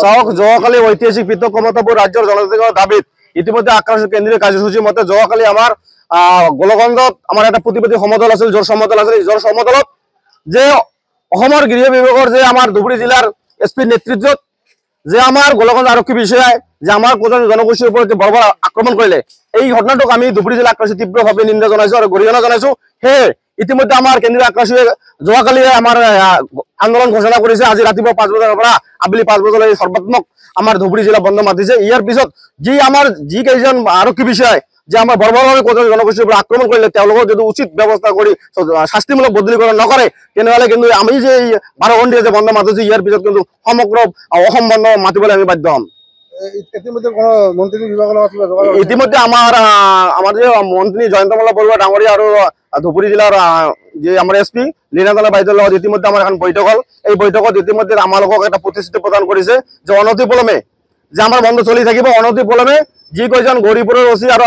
চাওক যোৱাকালি ঐতিহাসিক পৃথক ক্ষমতাবোৰ ৰাজ্যৰ জনজাতিৰ দাবীত ইতিমধ্যে আক্ৰান্ত কেন্দ্ৰীয় কাৰ্যসূচীৰ মতে যোৱাকালি আমাৰ গোলগঞ্জত আমাৰ এটা প্ৰতিবাদী সমদল আছিল জোৰ সমদল আছিল জোৰ সমদলত যে অসমৰ গৃহ বিভাগৰ যে আমাৰ ধুবুৰী জিলাৰ এছপি নেতৃত্বত যে আমাৰ গোলগঞ্জ আৰক্ষী বিষয়াই যে আমাৰ কোজন জনগোষ্ঠীৰ ওপৰত যে বৰ্বৰ আক্ৰমণ কৰিলে এই ঘটনাটোক আমি ধুবুৰী জিলা আক্ৰান্ত তীব্ৰভাৱে নিন্দা জনাইছো আৰু গৰিহণা জনাইছো সেয়ে ইতিমধ্যে আমাৰ কেন্দ্ৰীয় আক্ৰান্তীয়ে যোৱাকালি আমাৰ আন্দোলন ঘোষণা কৰিছে আজি ৰাতিপুৱা 5 বজাৰ পৰা আবেলি 5 বজালৈ সৰ্বাত্মক আমাৰ ধুবুৰী জিলা বন্ধ মাতিছে ইয়াৰ পিছত যি কেইজন আৰক্ষী বিষয়াই যে আমাৰ বৰ্বৰভাৱে কোজন জনগোষ্ঠীৰ ওপৰত আক্ৰমণ কৰিলে তেওঁলোকৰ যদি উচিত ব্যৱস্থা কৰি শাস্তিমূলক বদলীকৰণ নকৰে তেনেহলে কিন্তু আমি যে 12 ঘণ্টা যে বন্ধ মাতিছো ইয়াৰ পিছত কিন্তু সমগ্ৰ অসম বন্ধ মাতিবলৈ আমি বাধ্য হম ইতিমধ্যে আমাৰ যে মন্ত্ৰী জয়ন্তমালা বৰুৱা ডাঙৰীয়া আৰু ধুবুৰী জিলাৰ যে আমাৰ এছপি লীনাতলা বাইদেউৰ লগত ইতিমধ্যে আমাৰ এখন বৈঠক হ'ল এই বৈঠকত ইতিমধ্যে আমালোকক এটা প্ৰতিশ্ৰুতি প্ৰদান কৰিছে যে অনতিপলমে যে আমাৰ বন্ধ চলি থাকিব অনতিপলমে যি কেইজন গৌৰীপুৰৰ ওচি আৰু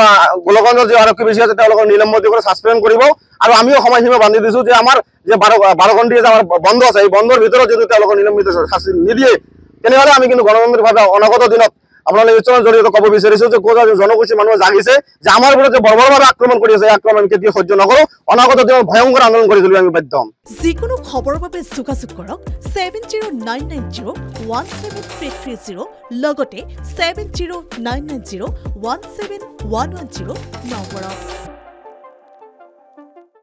গোলগঞ্জৰ যে আৰক্ষী বিষয়া আছে তেওঁলোকৰ নিলম্বিত কৰি সাসপেন্ড কৰিব আৰু আমিও সময়সীমা বান্ধি দিছো যে আমাৰ যে 12 ঘণ্টা যে আমাৰ বন্ধ আছে এই বন্ধৰ ভিতৰত যদি তেওঁলোকৰ নিলম্বিত শাস্তি নিদিয়ে তেনেহলে আমি কিন্তু গণতান্ত্ৰিকভাৱে অনাগত দিনত আপোনালোকে ইচ্ছাৰ জৰিয়তে ক'ব বিচাৰিছো যে কোন জনগোষ্ঠীৰ মানুহ জাগিছে যে আমাৰ ওপৰত যে বৰ্বৰভাৱে আক্ৰমণ কৰি আছে এই আক্ৰমণ কেতিয়া সহ্য নকৰো অনাগত দিনত ভয়ংকৰ আন্দোলন কৰি তুলিব আমি বাধ্য হম যিকোনো খবৰৰ বাবে যোগাযোগ কৰক 7099017330 লগতে 7099017110 নম্বৰত